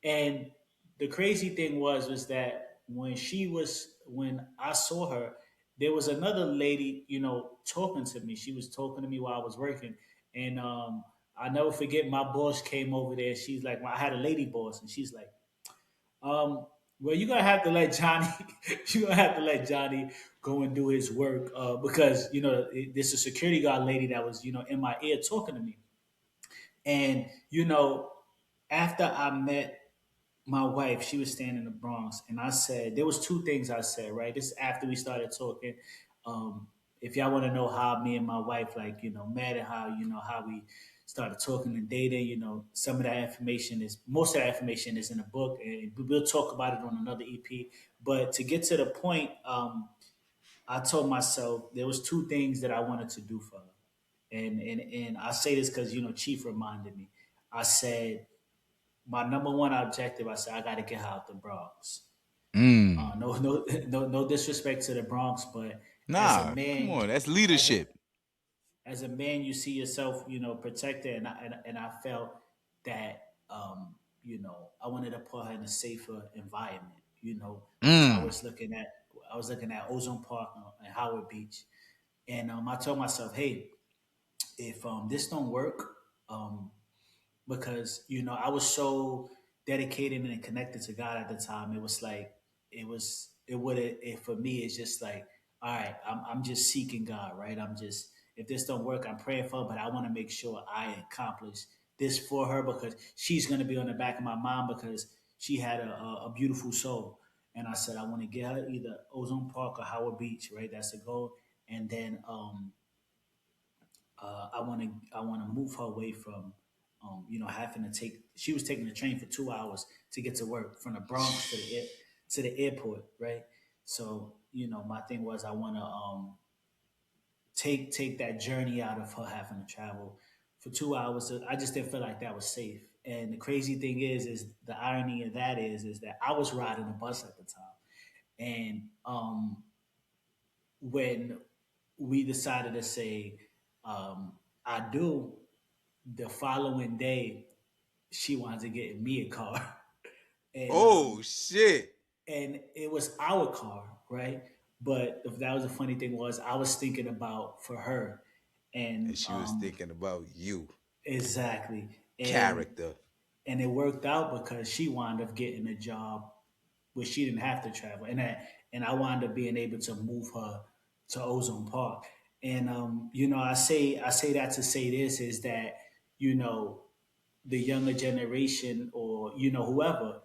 And the crazy thing was that when I saw her, there was another lady, talking to me. She was talking to me while I was working, and I never forget. My boss came over there. She's like, I had a lady boss, and she's like, "Well, you're gonna have to let Johnny. You're gonna have to let Johnny go and do his work because this is a security guard lady that was in my ear talking to me, and after I met my wife, she was staying in the Bronx, and I said there was two things I said. Right, this is after we started talking, um, if y'all want to know how me and my wife, like, met, and how, how we started talking and dating, some of that information is, most of that information is in a book, and we'll talk about it on another EP. But to get to the point, I told myself there was two things that I wanted to do for her. And I say this because, Chief reminded me. I said, my number one objective, I said, I got to get her out the Bronx. Mm. No, no, no disrespect to the Bronx, but as a Nah, come man, on, that's as a leadership. as a man, you see yourself, protected, and I felt that, I wanted to put her in a safer environment, because Mm. I was looking at Ozone Park and Howard Beach, and I told myself, hey, if this don't work, um, because I was so dedicated and connected to God at the time. It was like it would it for me. It's just like, all right, I'm just seeking God, right? I'm just, if this don't work, I'm praying for her, but I want to make sure I accomplish this for her, because she's going to be on the back of my mind, because she had a beautiful soul. And I said I want to get her either Ozone Park or Howard Beach, right? That's the goal. And then I want to move her away from, having to take. She was taking the train for 2 hours to get to work from the Bronx to the airport, right? So my thing was, I want to take that journey out of her having to travel for 2 hours. I just didn't feel like that was safe. And the crazy thing is the irony of that is that I was riding a bus at the time, and when we decided to say, I do, the following day, she wanted to get me a car, and Oh shit. it was our car, right? But that was the funny thing, was I was thinking about for her, And and she was thinking about you. exactly, and Character. and it worked out because she wound up getting a job where she didn't have to travel, and I wound up being able to move her to Ozone Park. And I say that to say this is that, you know the younger generation, or whoever,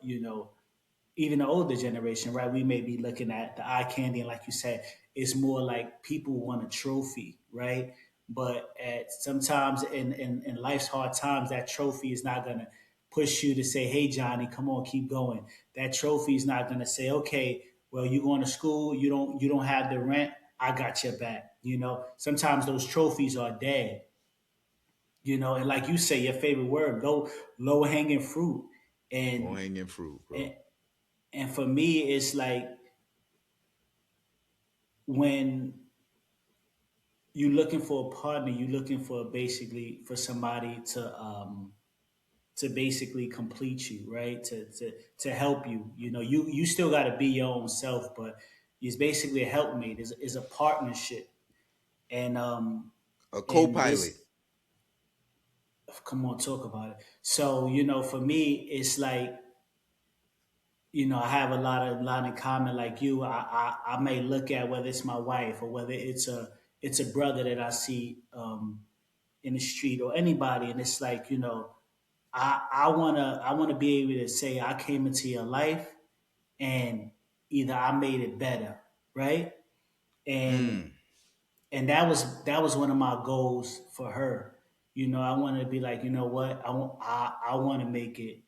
even the older generation, right? We may be looking at the eye candy, and like you said, it's more like people want a trophy, right? But at sometimes in life's hard times, that trophy is not gonna push you to say, "Hey, Johnny, come on, keep going." That trophy is not gonna say, "Okay, well, you going to school, you don't have the rent, I got your back." Sometimes those trophies are dead. And like you say, your favorite word, low hanging fruit, Low and hanging fruit, bro. and and for me, it's like when you're looking for a partner, you're looking for basically for somebody to basically complete you, right? To help you. You still got to be your own self, but it's basically a helpmate. Is a partnership, and A this. co-pilot. Come on, talk about it. So for me, it's like, I have a lot in common, like you. I may look at whether it's my wife, or whether it's a brother that I see in the street, or anybody, and it's like, I wanna be able to say I came into your life, and either I made it better, right? And Mm. and that was one of my goals for her. I want to be like, you know what, I want to make it.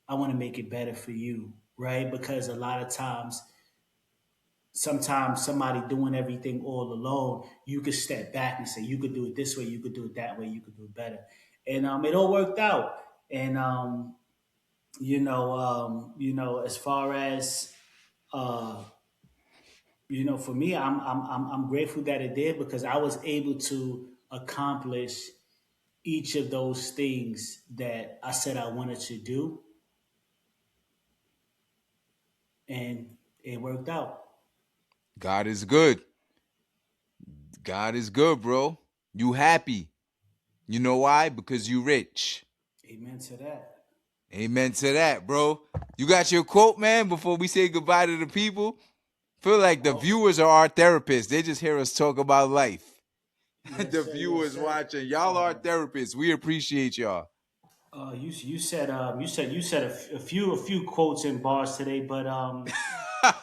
I want to make it better for you, right? Because a lot of times, sometimes somebody doing everything all alone, you could step back and say, you could do it this way, you could do it that way, you could do it better. And it all worked out. And as far as uh, for me, I'm grateful that it did, because I was able to accomplish each of those things that I said I wanted to do, and it worked out. God is good. God is good, bro. You happy. You know why? Because you rich. Amen to that. Amen to that, bro. You got your quote, man, before we say goodbye to the people? Feel like the Oh, viewers are our therapists. They just hear us talk about life. yes, The sir. Yes, viewers sir. watching, y'all are therapists. We appreciate y'all. You said a few quotes and bars today, but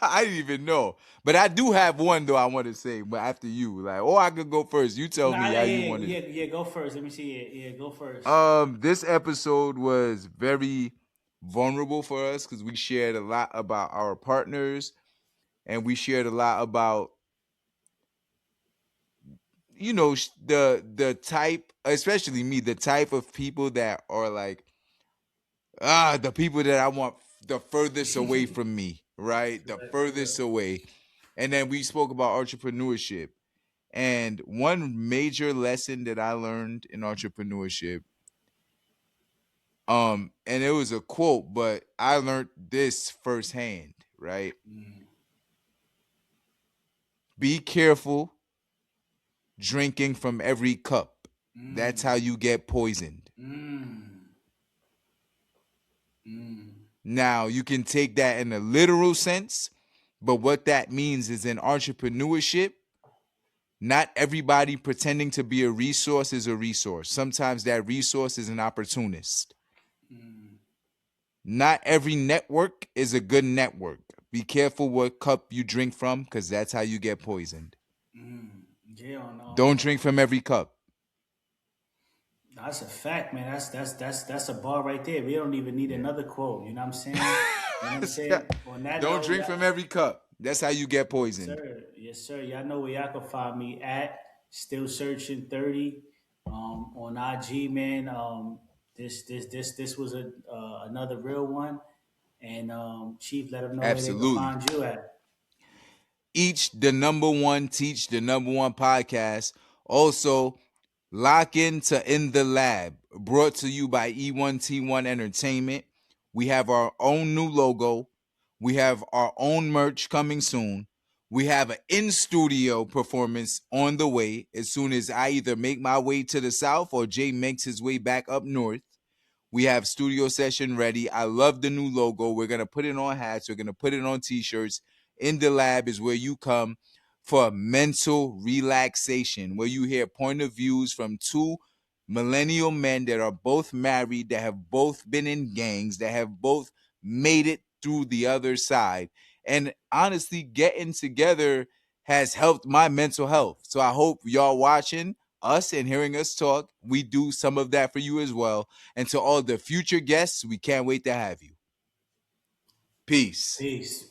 I didn't even know. But I do have one though I want to say, but after you. Like, or I could go first. You tell Nah, me yeah, how you yeah, want to. yeah, yeah. Go first. Let me see it. Yeah, go first. This episode was very vulnerable for us because we shared a lot about our partners and we shared a lot about the type, especially me, the type of people that are like the people that I want the furthest away from me, right? The Correct, furthest correct. away. And then we spoke about entrepreneurship. And one major lesson that I learned in entrepreneurship, and it was a quote, but I learned this firsthand, right? Mm, Be careful drinking from every cup. That's how mm, you get poisoned. mm, mm, Now, you can take that in a literal sense, but what that means is in entrepreneurship, not everybody pretending to be a resource is a resource. Sometimes that resource is an opportunist. mm, Not every network is a good network. Be careful what cup you drink from because that's how you get poisoned. mm. Yeah, Don't drink from every cup. that's a fact, man. That's a bar right there. We don't even need Yeah. another quote. You know what I'm saying? You know what I'm saying? On that Don't note, drink yeah. from every cup. That's how you get Yes, poisoned. sir. Yes, sir. Y'all know where y'all can find me at. Still searching 30 on IG, man. This was another real one. And Chief, let them know where they can Absolutely. find you at. Each the number one teach the number one podcast. Also, lock into In the Lab, brought to you by E1T1 Entertainment. We have our own new logo. We have our own merch coming soon. We have an in studio performance on the way as soon as I either make my way to the south or Jay makes his way back up north. We have studio session ready. I love the new logo. We're gonna put it on hats. We're gonna put it on t-shirts. In the Lab is where you come for mental relaxation, where you hear point of views from two millennial men that are both married, that have both been in gangs, that have both made it through the other side. And honestly, getting together has helped my mental health. So I hope y'all watching us and hearing us talk, we do some of that for you as well. And to all the future guests, we can't wait to have you. Peace. Peace.